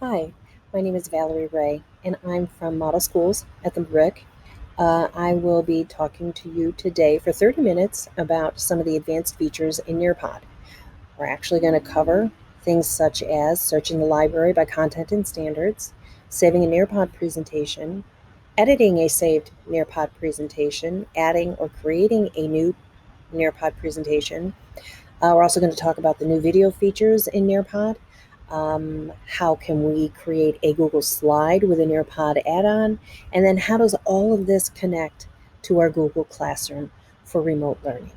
Hi, my name is Valerie Ray, and I'm from Model Schools at the BRIC. I will be talking to you today for 30 minutes about some of the advanced features in Nearpod. We're actually going to cover things such as searching the library by content and standards, saving a Nearpod presentation, editing a saved Nearpod presentation, adding or creating a new Nearpod presentation. We're also going to talk about the new video features in Nearpod. How can we create a Google slide with a Nearpod add-on? And then how does all of this connect to our Google Classroom for remote learning?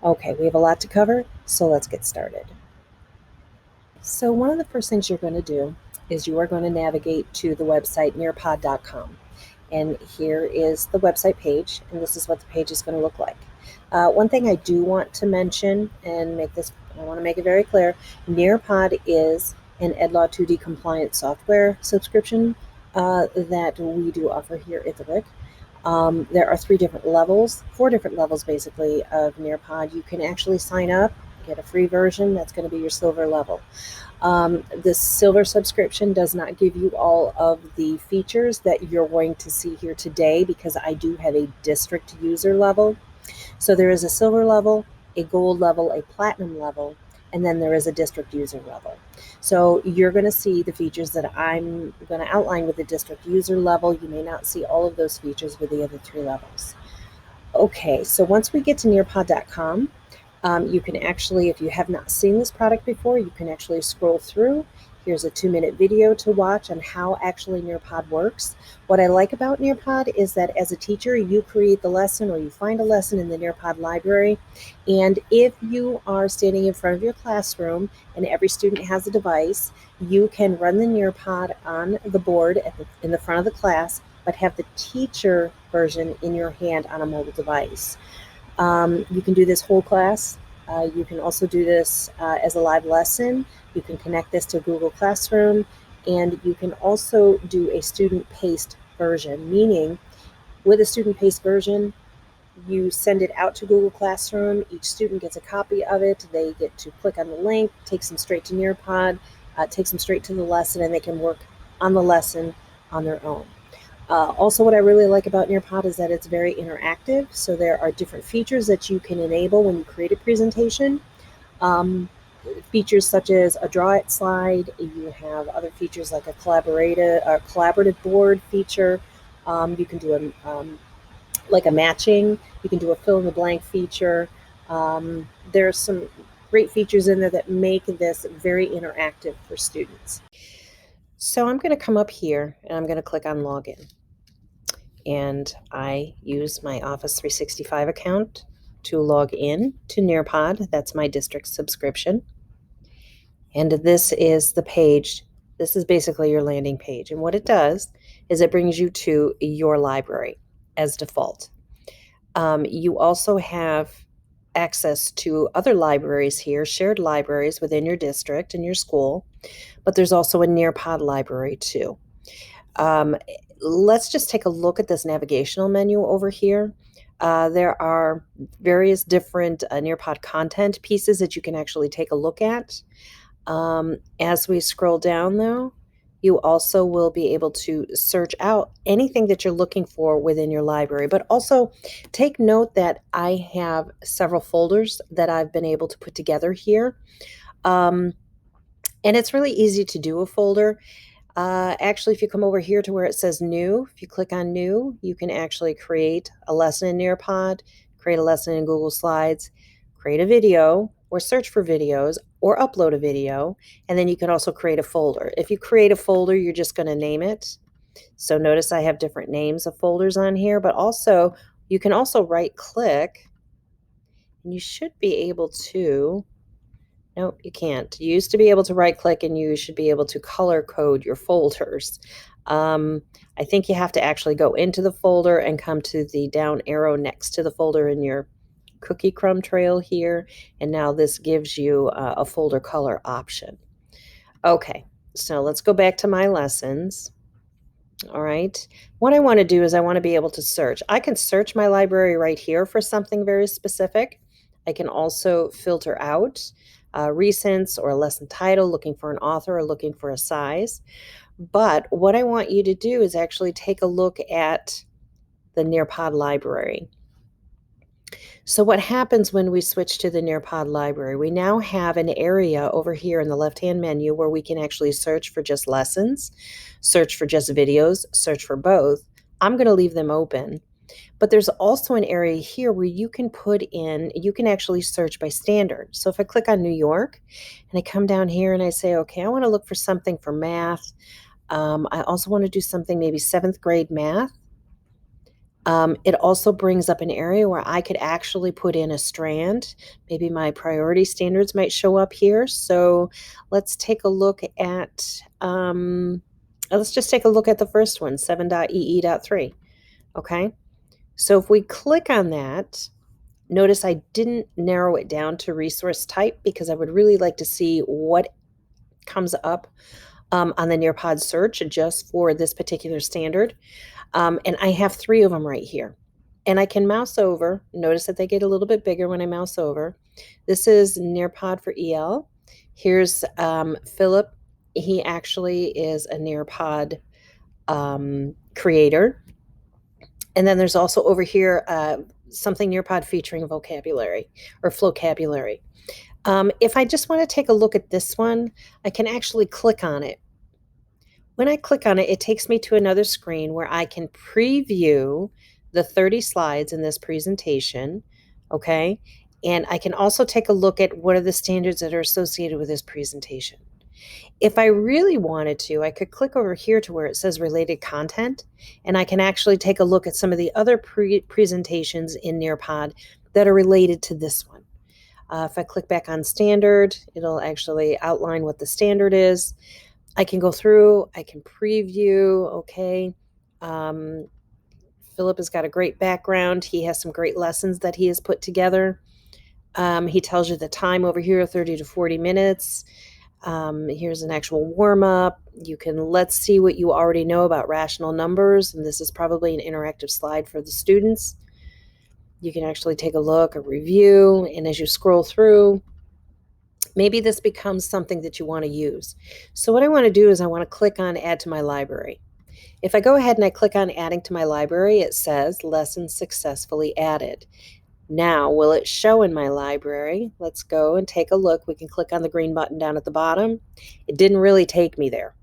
Okay, we have a lot to cover, so let's get started. So one of the first things you're going to do is you are going to navigate to the website nearpod.com. And here is the website page, and this is what the page is going to look like. One thing I do want to mention and I want to make it very clear, Nearpod is an EdLaw 2D compliant software subscription that we do offer here at the RIC. There are four different levels basically of Nearpod. You can actually sign up, get a free version, that's going to be your silver level. The silver subscription does not give you all of the features that you're going to see here today because I do have a district user level. So there is a silver level, a gold level, a platinum level, and then there is a district user level. So you're going to see the features that I'm going to outline with the district user level. You may not see all of those features with the other three levels. Okay, so once we get to nearpod.com, you can actually, if you have not seen this product before, you can actually scroll through. Here's a 2-minute video to watch on how actually Nearpod works. What I like about Nearpod is that as a teacher, you create the lesson or you find a lesson in the Nearpod library. And if you are standing in front of your classroom and every student has a device, you can run the Nearpod on the board in the front of the class, but have the teacher version in your hand on a mobile device. You can do this whole class. You can also do this as a live lesson. You can connect this to Google Classroom, and you can also do a student-paced version, meaning with a student-paced version, you send it out to Google Classroom. Each student gets a copy of it. They get to click on the link, takes them straight to Nearpod, takes them straight to the lesson, and they can work on the lesson on their own. Also, what I really like about Nearpod is that it's very interactive. So there are different features that you can enable when you create a presentation. Features such as a draw it slide. You have other features like a collaborative board feature. You can do like a matching. You can do a fill in the blank feature. There's some great features in there that make this very interactive for students. So I'm going to come up here and I'm going to click on login. And I use my Office 365 account to log in to Nearpod. That's my district subscription. And this is the page. This is basically your landing page. And what it does is it brings you to your library as default. You also have access to other libraries here, shared libraries within your district and your school, but there's also a Nearpod library too. Let's just take a look at this navigational menu over here. There are various different Nearpod content pieces that you can actually take a look at. As we scroll down, though, you also will be able to search out anything that you're looking for within your library. But also take note that I have several folders that I've been able to put together here. And it's really easy to do a folder. Actually, if you come over here to where it says new, if you click on new, you can actually create a lesson in Nearpod, create a lesson in Google Slides, create a video, or search for videos, or upload a video, and then you can also create a folder. If you create a folder, you're just going to name it. So notice I have different names of folders on here, but also you can also right-click, and you should be able to Nope, you can't. You used to be able to right-click, and you should be able to color code your folders. I think you have to actually go into the folder and come to the down arrow next to the folder in your cookie crumb trail here, and now this gives you a folder color option. Okay, so let's go back to my lessons. All right, what I want to do is I want to be able to search. I can search my library right here for something very specific. I can also filter out. recents or a lesson title, looking for an author, or looking for a size. But what I want you to do is actually take a look at the Nearpod Library. So what happens when we switch to the Nearpod Library? We now have an area over here in the left-hand menu where we can actually search for just lessons, search for just videos, search for both. I'm going to leave them open. But there's also an area here where you can you can actually search by standard. So if I click on New York and I come down here and I say, okay, I want to look for something for math. I also want to do something maybe 7th grade math. It also brings up an area where I could actually put in a strand. Maybe my priority standards might show up here. So let's take a look at, let's just take a look at the first one, 7.ee.3. Okay. So if we click on that, notice I didn't narrow it down to resource type because I would really like to see what comes up on the Nearpod search just for this particular standard. And I have 3 of them right here. And I can mouse over. Notice that they get a little bit bigger when I mouse over. This is Nearpod for EL. Here's Philip. He actually is a Nearpod creator. And then there's also over here something Nearpod featuring vocabulary or flocabulary. If I just want to take a look at this one, I can actually click on it. When I click on it, it takes me to another screen where I can preview the 30 slides in this presentation, okay? And I can also take a look at what are the standards that are associated with this presentation. If I really wanted to, I could click over here to where it says related content, and I can actually take a look at some of the other presentations in Nearpod that are related to this one. If I click back on standard, it'll actually outline what the standard is. I can go through, I can preview, okay. Philip has got a great background. He has some great lessons that he has put together. He tells you the time over here, 30 to 40 minutes. Here's an actual warm-up. You can let's see what you already know about rational numbers, and this is probably an interactive slide for the students. You can actually take a look, a review, and as you scroll through, maybe this becomes something that you want to use. So what I want to do is I want to click on Add to my library. If I go ahead and I click on Adding to my library, it says Lesson Successfully Added. Now, will it show in my library? Let's go and take a look. We can click on the green button down at the bottom. It didn't really take me there,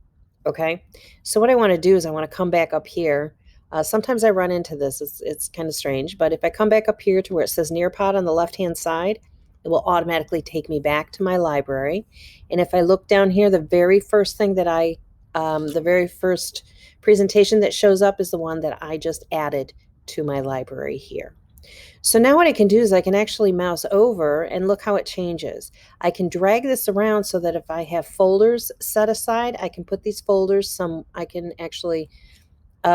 okay? So what I want to do is I want to come back up here. Sometimes I run into this. It's kind of strange, but if I come back up here to where it says Nearpod on the left-hand side, it will automatically take me back to my library. And if I look down here, the very first thing that the very first presentation that shows up is the one that I just added to my library here. So now what I can do is I can actually mouse over and look how it changes. I can drag this around so that if I have folders set aside, I can put these folders, I can actually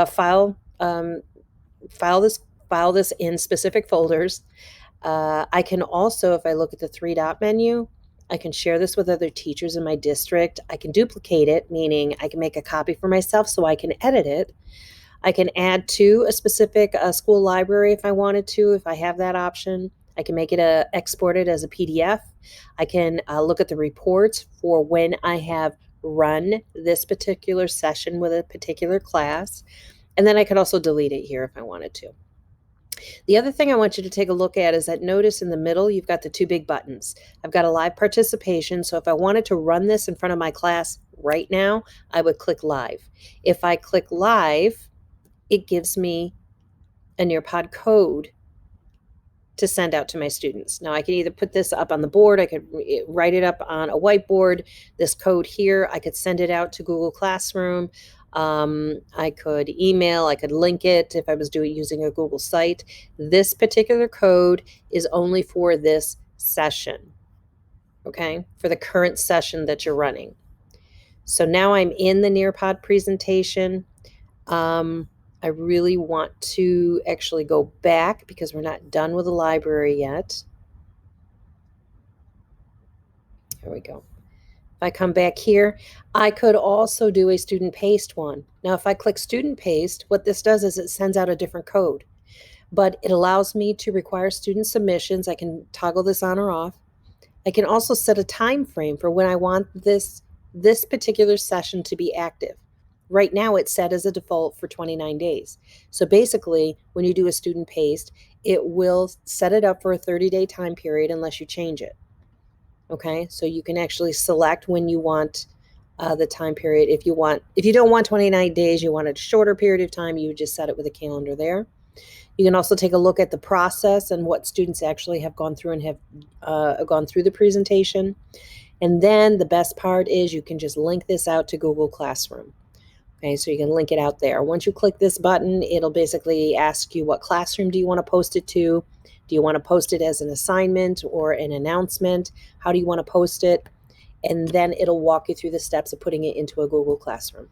file this in specific folders. I can also, if I look at the 3-dot menu, I can share this with other teachers in my district. I can duplicate it, meaning I can make a copy for myself so I can edit it. I can add to a specific school library if I wanted to, if I have that option. I can make it export it as a PDF. I can look at the reports for when I have run this particular session with a particular class. And then I could also delete it here if I wanted to. The other thing I want you to take a look at is that notice in the middle, you've got the 2 big buttons. I've got a live participation. So if I wanted to run this in front of my class right now, I would click live. If I click live, it gives me a Nearpod code to send out to my students. Now I can either put this up on the board, I could write it up on a whiteboard, this code here, I could send it out to Google Classroom, I could email, I could link it if I was using a Google site. This particular code is only for this session, okay, for the current session that you're running. So now I'm in the Nearpod presentation. I really want to actually go back because we're not done with the library yet. There we go. If I come back here, I could also do a student paste one. Now, if I click student paste, what this does is it sends out a different code, but it allows me to require student submissions. I can toggle this on or off. I can also set a time frame for when I want this particular session to be active. Right now it's set as a default for 29 days. So basically, when you do a student paste, it will set it up for a 30-day time period unless you change it. Okay, so you can actually select when you want the time period. If you don't want 29 days, you want a shorter period of time, you would just set it with a calendar there. You can also take a look at the process and what students actually have gone through and have gone through the presentation. And then the best part is you can just link this out to Google Classroom. Okay, so you can link it out there. Once you click this button, it'll basically ask you what classroom do you want to post it to? Do you want to post it as an assignment or an announcement? How do you want to post it? And then it'll walk you through the steps of putting it into a Google Classroom.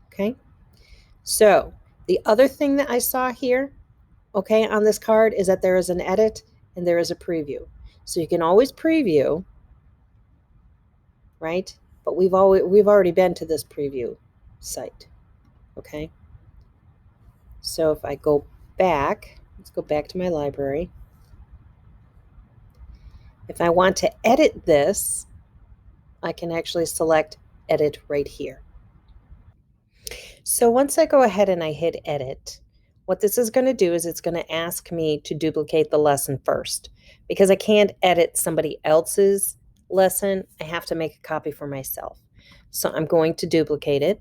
Okay, so the other thing that I saw here, okay, on this card is that there is an edit and there is a preview. So you can always preview, right? But we've already been to this preview site, okay? So if I go back, let's go back to my library. If I want to edit this, I can actually select edit right here. So once I go ahead and I hit edit, what this is going to do is it's going to ask me to duplicate the lesson first. Because I can't edit somebody else's lesson, I have to make a copy for myself. So I'm going to duplicate it.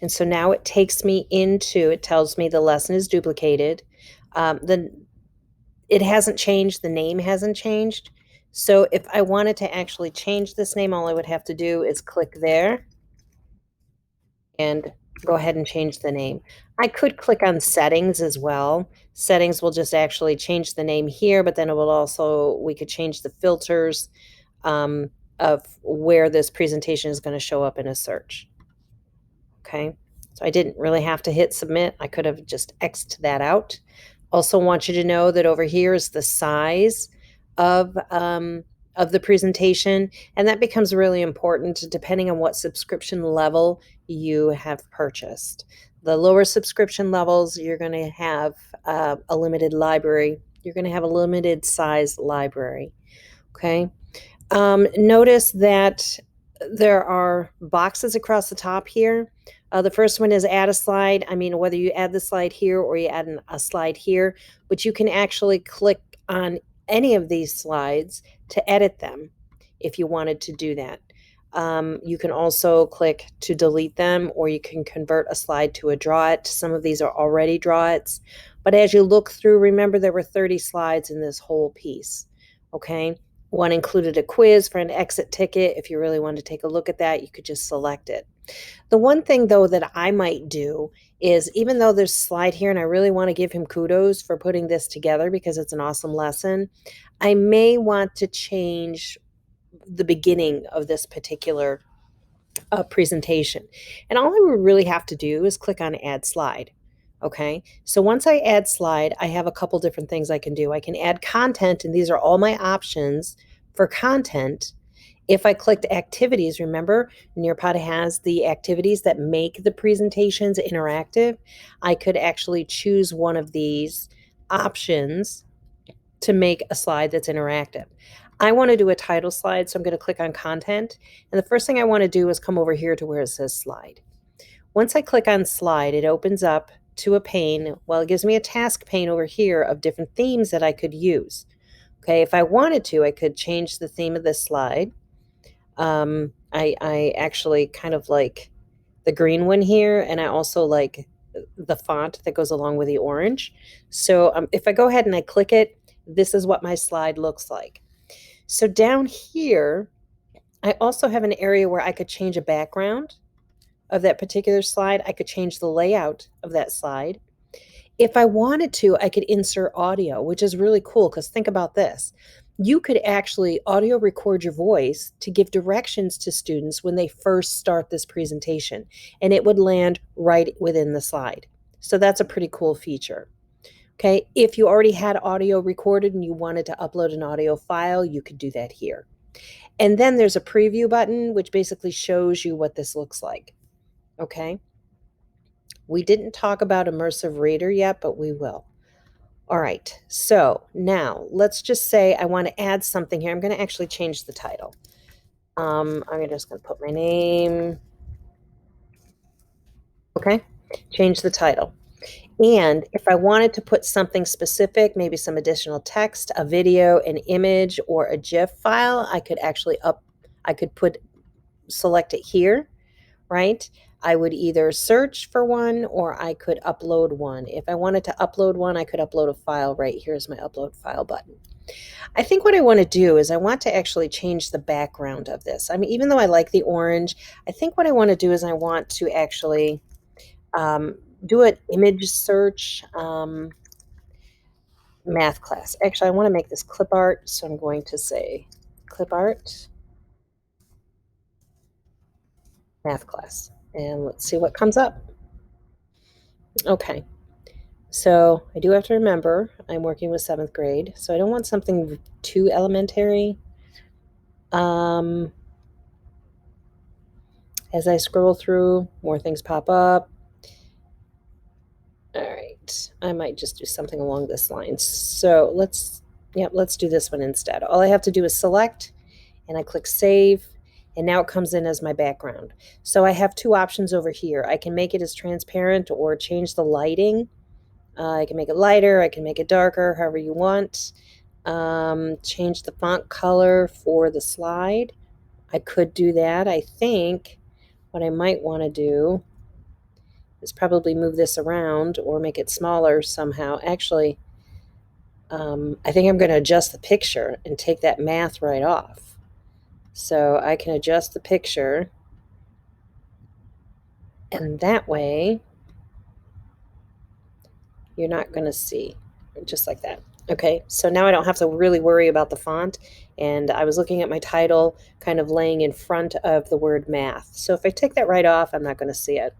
And so now it takes me into, it tells me the lesson is duplicated. It hasn't changed, the name hasn't changed. So if I wanted to actually change this name, all I would have to do is click there and go ahead and change the name. I could click on settings as well. Settings will just actually change the name here, but then it will also, we could change the filters of where this presentation is going to show up in a search. Okay, so I didn't really have to hit submit. I could have just X'd that out. Also want you to know that over here is the size of the presentation, and that becomes really important depending on what subscription level you have purchased. The lower subscription levels, you're going to have a limited library. You're going to have a limited size library. Okay. Notice that there are boxes across the top here. The first one is add a slide. I mean, whether you add the slide here or you add a slide here, but you can actually click on any of these slides to edit them if you wanted to do that. You can also click to delete them, or you can convert a slide to a draw-it. Some of these are already draw-its, but as you look through, remember there were 30 slides in this whole piece, okay? One included a quiz for an exit ticket. If you really wanted to take a look at that, you could just select it. The one thing, though, that I might do is, even though there's a slide here, and I really want to give him kudos for putting this together because it's an awesome lesson, I may want to change the beginning of this particular presentation. And all I would really have to do is click on Add Slide. Okay, so once I add slide, I have a couple different things I can do. I can add content, and these are all my options for content. If I clicked activities, remember Nearpod has the activities that make the presentations interactive. I could actually choose one of these options to make a slide that's interactive. I want to do a title slide, so I'm going to click on content. And the first thing I want to do is come over here to where it says slide. Once I click on slide, it opens up to a pane. Well, it gives me a task pane over here of different themes that I could use. Okay, if I wanted to, I could change the theme of this slide. I actually kind of like the green one here, and I also like the font that goes along with the orange. So if I go ahead and I click it, this is what my slide looks like. So down here, I also have an area where I could change a background of that particular slide. I could change the layout of that slide. If I wanted to, I could insert audio, which is really cool, because think about this. You could actually audio record your voice to give directions to students when they first start this presentation, and it would land right within the slide. So that's a pretty cool feature. Okay, if you already had audio recorded and you wanted to upload an audio file, you could do that here. And then there's a preview button, which basically shows you what this looks like. Okay, we didn't talk about Immersive Reader yet, but we will. All right, so now let's just say I want to add something here. I'm going to actually change the title. I'm just going to put my name. Okay, change the title. And if I wanted to put something specific, maybe some additional text, a video, an image, or a GIF file, I could actually select it here, right? I would either search for one or I could upload one. If I wanted to upload one, I could upload a file right here's my upload file button. I think what I want to do is I want to actually change the background of this. I mean, even though I like the orange, I think what I want to do is I want to actually do an image search. Math class. Actually, I want to make this clip art, so I'm going to say clip art math class. And let's see what comes up. Okay, so I do have to remember I'm working with 7th grade, so I don't want something too elementary. As I scroll through, more things pop up. All right, I might just do something along this line. So let's do this one instead. All I have to do is select, and I click save, and now it comes in as my background. So I have two options over here. I can make it as transparent or change the lighting. I can make it lighter, I can make it darker, however you want. Change the font color for the slide. I could do that. I think what I might want to do is probably move this around or make it smaller somehow. Actually, I think I'm going to adjust the picture and take that math right off. So I can adjust the picture, and that way you're not going to see, just like that. Okay, so now I don't have to really worry about the font, and I was looking at my title kind of laying in front of the word math. So if I take that right off, I'm not going to see it.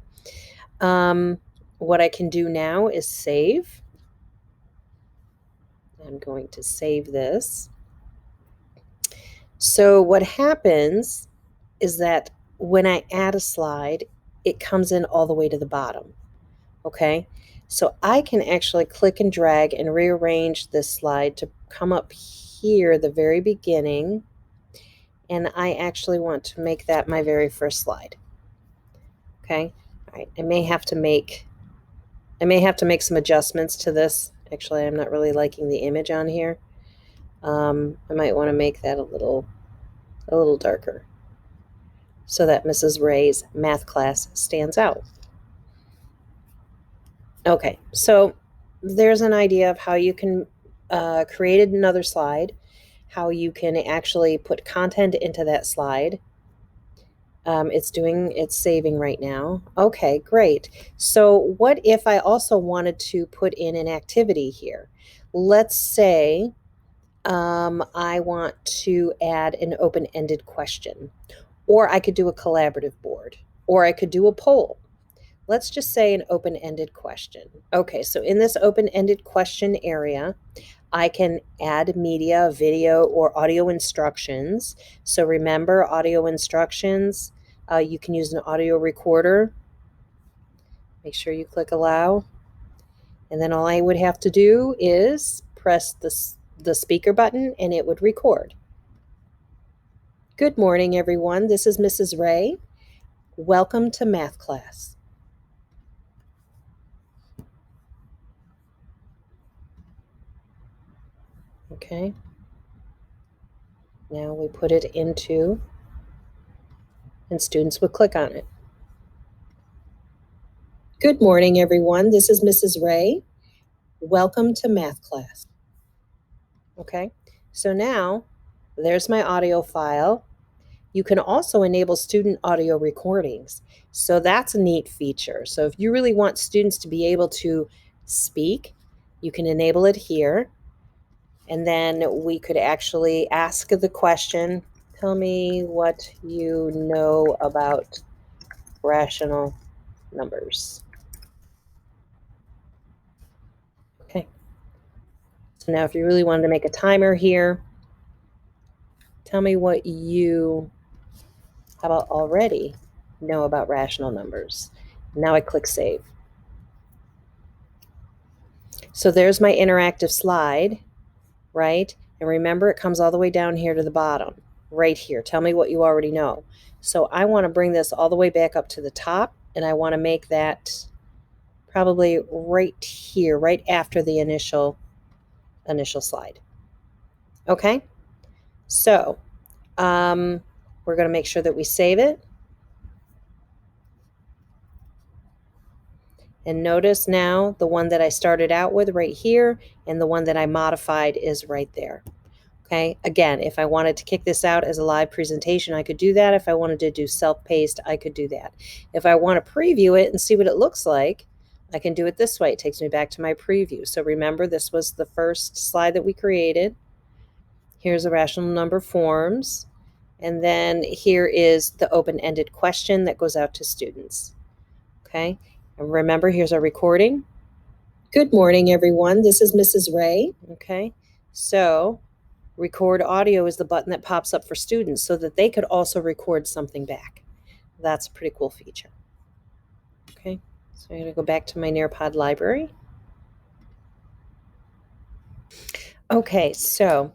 What I can do now is save. I'm going to save this. So what happens is that when I add a slide, it comes in all the way to the bottom. Okay, so I can actually click and drag and rearrange this slide to come up here at the very beginning, and I actually want to make that my very first slide. Okay, all right, I may have to make some adjustments to this. Actually, I'm not really liking the image on here. I might want to make that a little darker so that Mrs. Ray's math class stands out. Okay, so there's an idea of how you can create another slide, how you can actually put content into that slide. It's saving right now. Okay, great. So what if I also wanted to put in an activity here? Let's say I want to add an open-ended question, or I could do a collaborative board, or I could do a poll. Let's just say an open-ended question. Okay, so in this open-ended question area, I can add media, video, or audio instructions. So remember, audio instructions, you can use an audio recorder. Make sure you click allow. And then all I would have to do is press the speaker button and it would record. Good morning, everyone. This is Mrs. Ray. Welcome to math class. Okay. Now we put it into, and students would click on it. Good morning, everyone. This is Mrs. Ray. Welcome to math class. Okay, so now there's my audio file. You can also enable student audio recordings. So that's a neat feature. So if you really want students to be able to speak, you can enable it here. And then we could actually ask the question, tell me what you know about rational numbers. Okay. So now if you really wanted to make a timer here, tell me what you, how about already know about rational numbers. Now I click save. So there's my interactive slide, right? And remember, it comes all the way down here to the bottom, right here. Tell me what you already know. So I want to bring this all the way back up to the top, and I want to make that probably right here, right after the initial slide. Okay? So we're going to make sure that we save it. And notice now the one that I started out with right here and the one that I modified is right there. Okay, again, if I wanted to kick this out as a live presentation, I could do that. If I wanted to do self-paced, I could do that. If I want to preview it and see what it looks like, I can do it this way. It takes me back to my preview. So remember, this was the first slide that we created. Here's the rational number forms. And then here is the open-ended question that goes out to students. Okay, and remember, here's our recording. Good morning, everyone. This is Mrs. Ray. Okay, so record audio is the button that pops up for students so that they could also record something back. That's a pretty cool feature. Okay, so I'm going to go back to my Nearpod library. Okay, so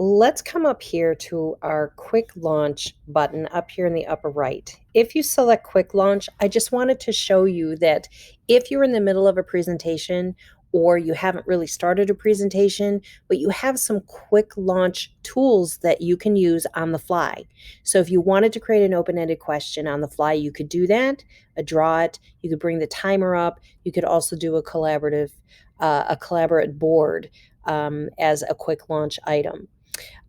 let's come up here to our quick launch button up here in the upper right. If you select quick launch, I just wanted to show you that if you're in the middle of a presentation or you haven't really started a presentation, but you have some quick launch tools that you can use on the fly. So if you wanted to create an open-ended question on the fly, you could do that, draw it, you could bring the timer up, you could also do a collaborate board as a quick launch item.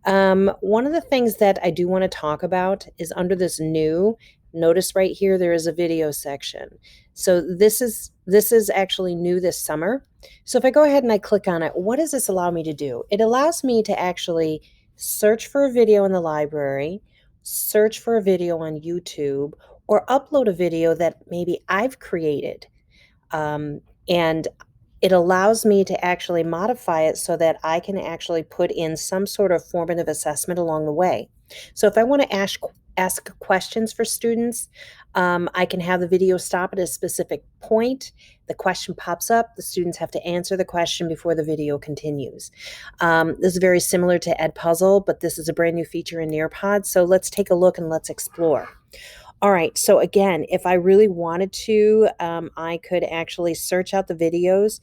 One of the things that I do want to talk about is under this new, notice right here, there is a video section. So this is actually new this summer. So if I go ahead and I click on it, what does this allow me to do? It allows me to actually search for a video in the library, search for a video on YouTube, or upload a video that maybe I've created. And it allows me to actually modify it so that I can actually put in some sort of formative assessment along the way. So if I want to ask questions for students, I can have the video stop at a specific point. The question pops up. The students have to answer the question before the video continues. This is very similar to Edpuzzle, but this is a brand new feature in Nearpod. So let's take a look and let's explore. All right, so again, if I really wanted to, I could actually search out the videos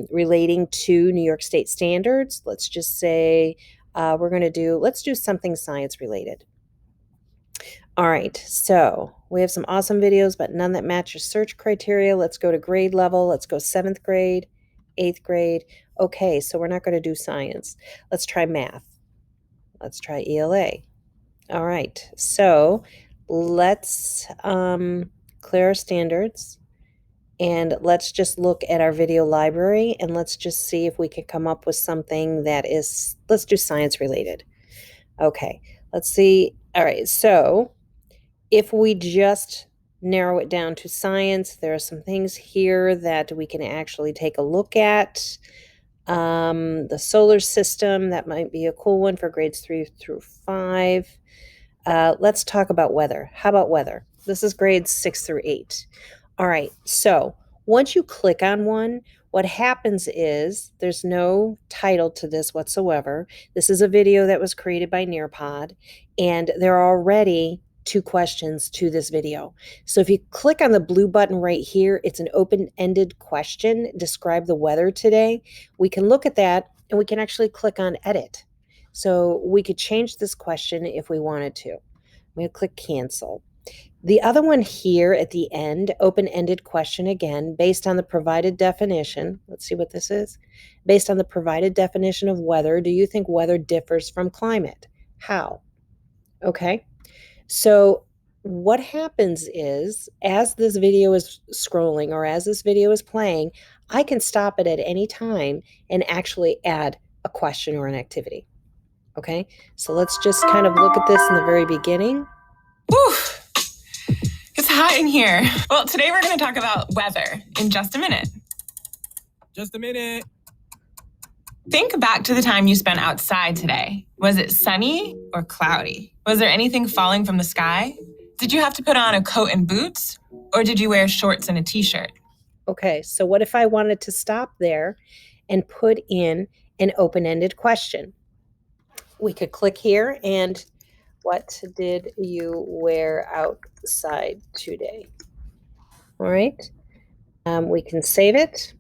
relating to New York State standards. Let's just say let's do something science related. All right, so we have some awesome videos, but none that match your search criteria. Let's go to grade level. Let's go 7th grade, 8th grade. Okay, so we're not going to do science. Let's try math. Let's try ELA. All right, so let's clear our standards and let's just look at our video library and let's just see if we can come up with something that is, let's do science related. Okay, let's see. All right, so if we just narrow it down to science, there are some things here that we can actually take a look at. The solar system, that might be a cool one for grades 3 through 5. Let's talk about weather. How about weather? This is grades 6 through 8. All right, so once you click on one, what happens is there's no title to this whatsoever. This is a video that was created by Nearpod, and there are already 2 questions to this video. So if you click on the blue button right here, it's an open-ended question, describe the weather today. We can look at that and we can actually click on edit. So we could change this question if we wanted to. I'm going to click cancel. The other one here at the end, open-ended question again, based on the provided definition. Let's see what this is. Based on the provided definition of weather, do you think weather differs from climate? How? Okay. So what happens is, as this video is scrolling or as this video is playing, I can stop it at any time and actually add a question or an activity. Okay, so let's just kind of look at this in the very beginning. Whew. It's hot in here. Well, today we're going to talk about weather in just a minute. Just a minute. Think back to the time you spent outside today. Was it sunny or cloudy? Was there anything falling from the sky? Did you have to put on a coat and boots? Or did you wear shorts and a t-shirt? Okay, so what if I wanted to stop there and put in an open-ended question? We could click here and what did you wear outside today? All right, we can save it.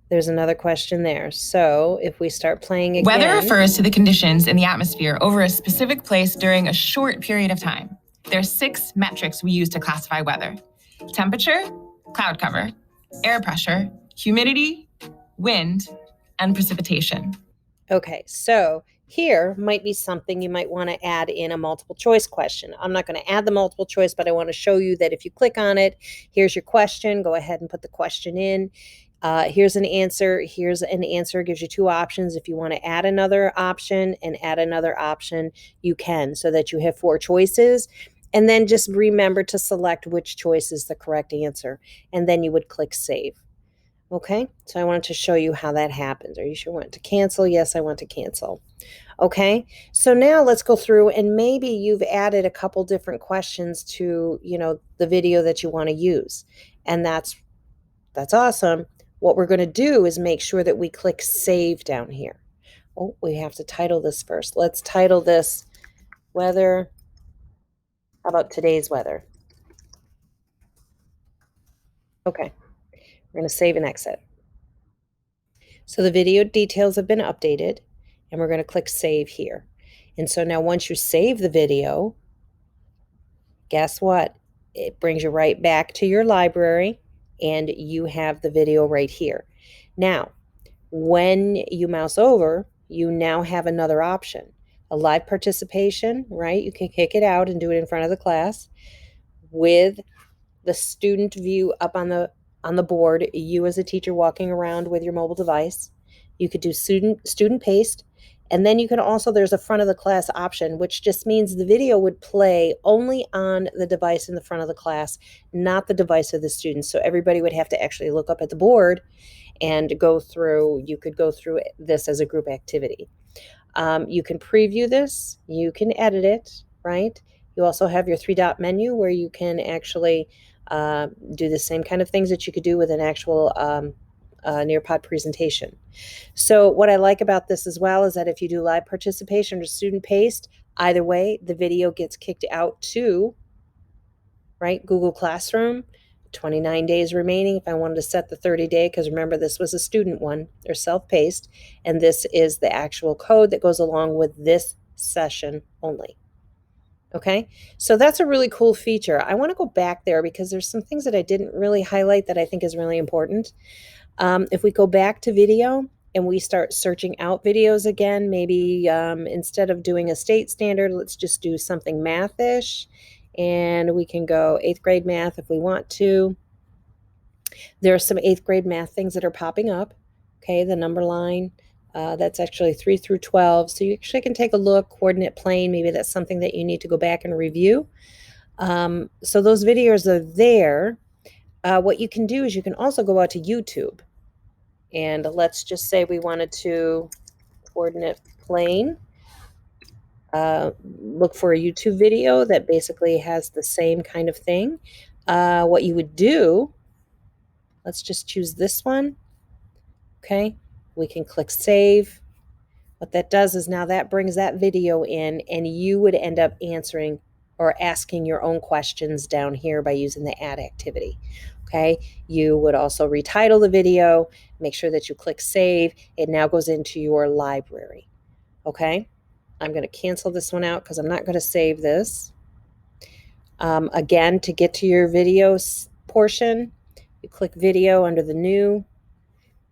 There's another question there. So if we start playing again. Weather refers to the conditions in the atmosphere over a specific place during a short period of time. There are 6 metrics we use to classify weather: temperature, cloud cover, air pressure, humidity, wind, and precipitation. Okay, so here might be something you might want to add in a multiple choice question. I'm not going to add the multiple choice, but I want to show you that if you click on it, here's your question. Go ahead and put the question in. Here's an answer. Here's an answer. It gives you 2 options. If you want to add another option and add another option, you can, so that you have 4 choices. And then just remember to select which choice is the correct answer. And then you would click save. Okay, so I wanted to show you how that happens. Are you sure you want to cancel? Yes, I want to cancel. Okay, so now let's go through, and maybe you've added a couple different questions to, the video that you want to use. And that's awesome. What we're going to do is make sure that we click save down here. Oh, we have to title this first. Let's title this weather. How about today's weather? Okay, we're going to save and exit. So the video details have been updated, and we're going to click save here. And so now once you save the video, guess what? It brings you right back to your library, and you have the video right here. Now, when you mouse over, you now have another option. A live participation, right? You can kick it out and do it in front of the class with the student view up on the board, you as a teacher walking around with your mobile device. You could do student paste, and then you can also, there's a front of the class option, which just means the video would play only on the device in the front of the class, not the device of the students. So everybody would have to actually look up at the board and go through. You could go through this as a group activity. You can preview this, you can edit it, right? You also have your 3-dot menu where you can actually do the same kind of things that you could do with an actual Nearpod presentation. So what I like about this as well is that if you do live participation or student paste, either way, the video gets kicked out to, right, Google Classroom. 29 days remaining if I wanted to set the 30-day, because remember, this was a student one or self-paced, and this is the actual code that goes along with this session only. Okay, so that's a really cool feature. I want to go back there because there's some things that I didn't really highlight that I think is really important. If we go back to video and we start searching out videos again, maybe instead of doing a state standard, let's just do something math-ish. And we can go 8th grade math if we want to. There are some 8th grade math things that are popping up. Okay, the number line. That's actually 3 through 12. So you actually can take a look, coordinate plane. Maybe that's something that you need to go back and review. So those videos are there. What you can do is you can also go out to YouTube. And let's just say we wanted to coordinate plane. Look for a YouTube video that basically has the same kind of thing. What you would do, let's just choose this one. Okay, we can click save. What that does is now that brings that video in, and you would end up answering or asking your own questions down here by using the add activity. Okay, you would also retitle the video, make sure that you click save. It now goes into your library. Okay, I'm going to cancel this one out because I'm not going to save this. Again, to get to your video portion, you click video under the new.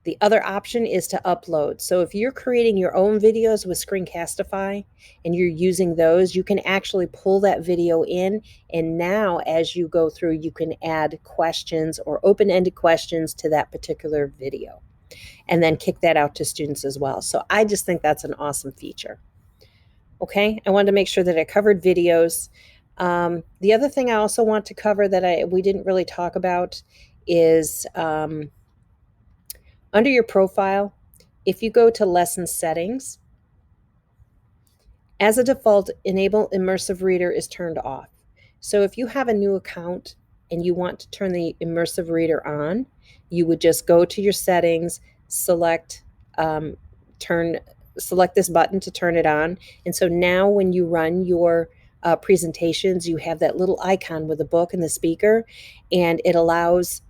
The other option is to upload. So if you're creating your own videos with Screencastify and you're using those, you can actually pull that video in. And now as you go through, you can add questions or open-ended questions to that particular video and then kick that out to students as well. So I just think that's an awesome feature. Okay, I wanted to make sure that I covered videos. The other thing I also want to cover that we didn't really talk about is under your profile, if you go to lesson settings, as a default, enable Immersive Reader is turned off. So if you have a new account and you want to turn the Immersive Reader on, you would just go to your settings, select this button to turn it on. And so now when you run your presentations, you have that little icon with the book and the speaker, and it allows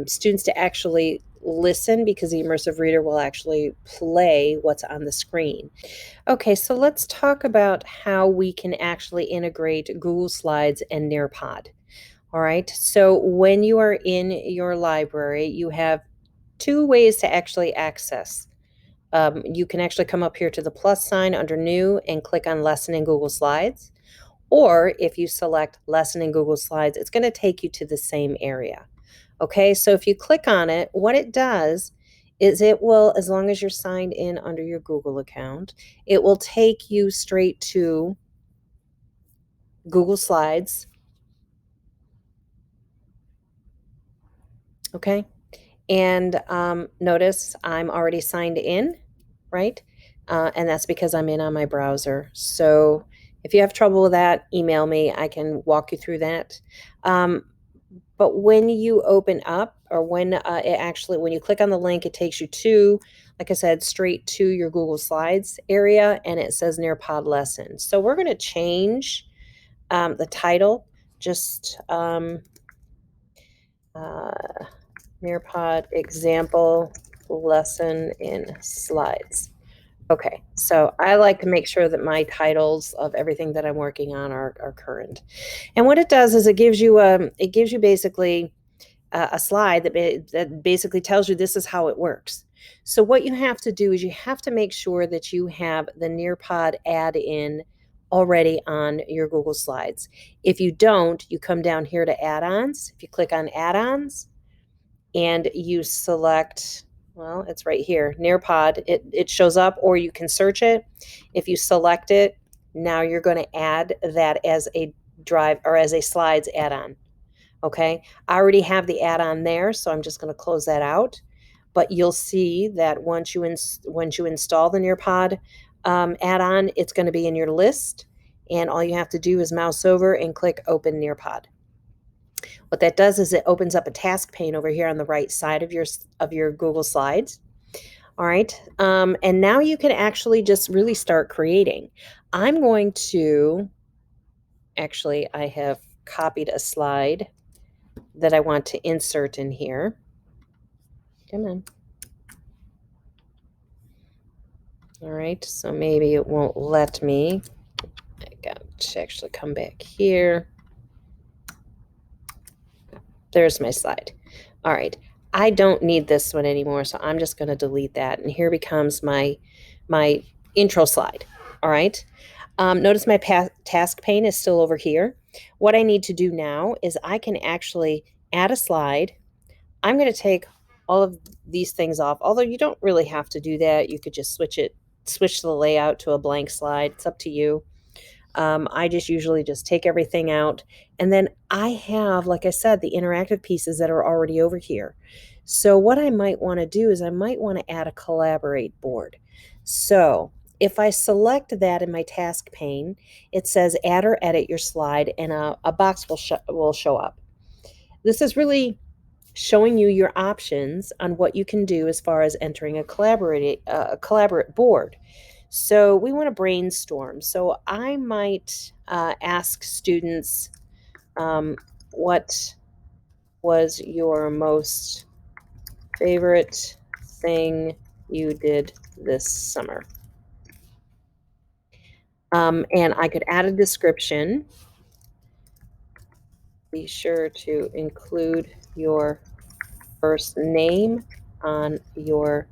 students to actually listen because the Immersive Reader will actually play what's on the screen. Okay, so let's talk about how we can actually integrate Google Slides and Nearpod. All right, so when you are in your library, you have two ways to actually access. You can actually come up here to the plus sign under New and click on Lesson in Google Slides. Or if you select Lesson in Google Slides, it's going to take you to the same area. Okay, so if you click on it, what it does is it will, as long as you're signed in under your Google account, it will take you straight to Google Slides. Okay, and notice I'm already signed in, right? And that's because I'm in on my browser. So if you have trouble with that, email me. I can walk you through that. But when you open up, or when when you click on the link, it takes you to, like I said, straight to your Google Slides area, and it says Nearpod Lesson. So we're going to change the title, just Nearpod Example Lesson in Slides. Okay, so I like to make sure that my titles of everything that I'm working on are current. And what it does is it gives you basically a slide that basically tells you this is how it works. So what you have to do is you have to make sure that you have the Nearpod add-in already on your Google Slides. If you don't, you come down here to add-ons. If you click on add-ons and you select, well, it's right here, Nearpod, it shows up, or you can search it. If you select it, now you're going to add that as a drive or as a slides add-on. Okay, I already have the add-on there, so I'm just going to close that out. But you'll see that once you install the Nearpod add-on, it's going to be in your list, and all you have to do is mouse over and click Open Nearpod. What that does is it opens up a task pane over here on the right side of your Google Slides. All right, and now you can actually just really start creating. I'm going to, actually, I have copied a slide that I want to insert in here. Come on. All right, so maybe it won't let me. I got to actually come back here. There's my slide. All right, I don't need this one anymore, so I'm just going to delete that. And here becomes my intro slide. All right, notice my task pane is still over here. What I need to do now is I can actually add a slide. I'm going to take all of these things off, although you don't really have to do that. You could just switch the layout to a blank slide. It's up to you. I just usually just take everything out, and then I have, like I said, the interactive pieces that are already over here. So what I might want to do is I might want to add a collaborate board. So if I select that in my task pane, it says add or edit your slide, and a box will show up. This is really showing you your options on what you can do as far as entering a collaborate board. So we want to brainstorm. So I might ask students, what was your most favorite thing you did this summer? And I could add a description. Be sure to include your first name on your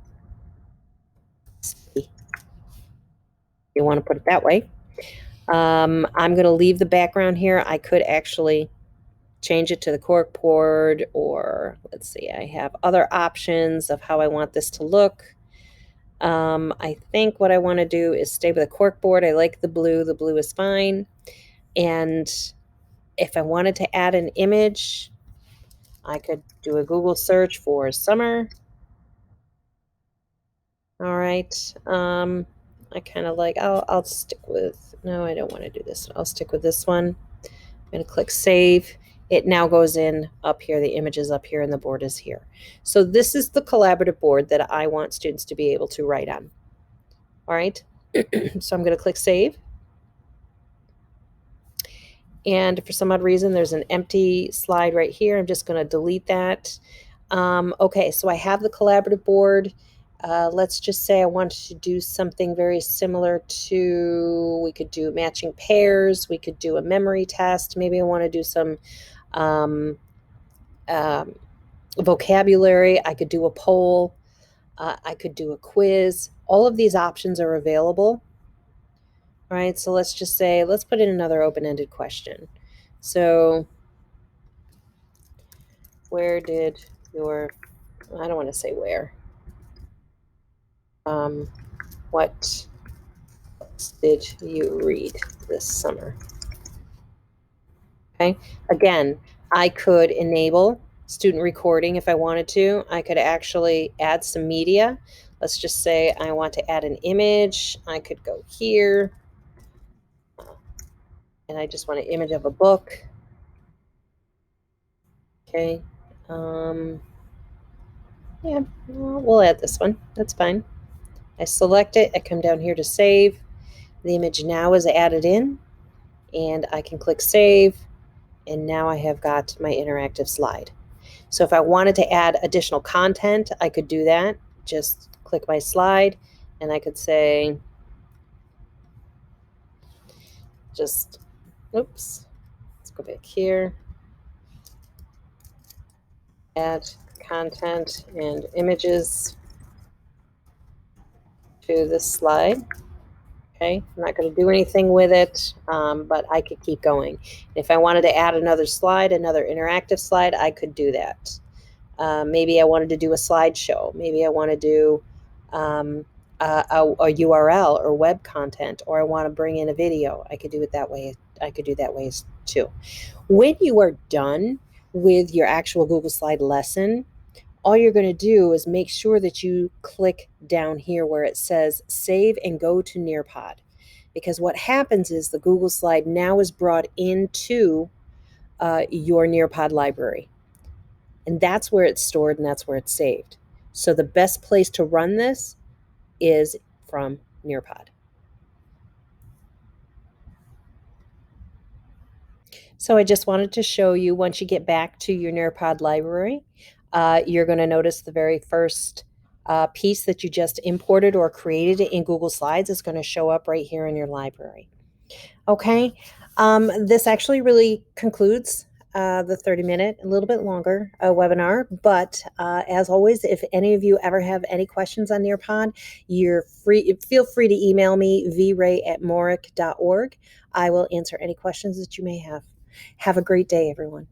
CV. You want to put it that way. I'm going to leave the background here. I could actually change it to the corkboard, or let's see, I have other options of how I want this to look. I think what I want to do is stay with the corkboard. I like the blue. The blue is fine. And if I wanted to add an image, I could do a Google search for summer. All right. I kind of like, I'll stick with, no, I don't want to do this. I'll stick with this one. I'm going to click save. it now goes in up here. The image is up here and the board is here. So this is the collaborative board that I want students to be able to write on. All right, so I'm going to click Save. And for some odd reason, there's an empty slide right here. I'm just going to delete that. Okay, so I have the collaborative board. Let's just say I wanted to do something very similar to, we could do matching pairs. We could do a memory test. Maybe I want to do some vocabulary. I could do a poll. I could do a quiz. All of these options are available. All right, so let's just say, let's put in another open-ended question. So where did your, I don't want to say where. What did you read this summer? Okay, again, I could enable student recording if I wanted to. I could actually add some media. Let's just say I want to add an image. I could go here. And I just want an image of a book. Okay. Yeah, we'll add this one. That's fine. I select it. I come down here to save. The image now is added in. And I can click Save. And now I have got my interactive slide. So if I wanted to add additional content, I could do that. Just click my slide. And I could say, just, oops, let's go back here. Add content and images to this slide. Okay, I'm not going to do anything with it, but I could keep going. If I wanted to add another slide, another interactive slide, I could do that. Maybe I wanted to do a slideshow. Maybe I want to do a URL or web content, or I want to bring in a video. I could do it that way. I could do that way too. When you are done with your actual Google Slide lesson, all you're going to do is make sure that you click down here where it says Save and go to Nearpod. Because what happens is the Google Slide now is brought into your Nearpod library. And that's where it's stored and that's where it's saved. So the best place to run this is from Nearpod. So I just wanted to show you, once you get back to your Nearpod library, you're going to notice the very first piece that you just imported or created in Google Slides is going to show up right here in your library. Okay, this actually really concludes the 30-minute, a little bit longer webinar. But as always, if any of you ever have any questions on Nearpod, feel free to email me, vray@morick.org. I will answer any questions that you may have. Have a great day, everyone.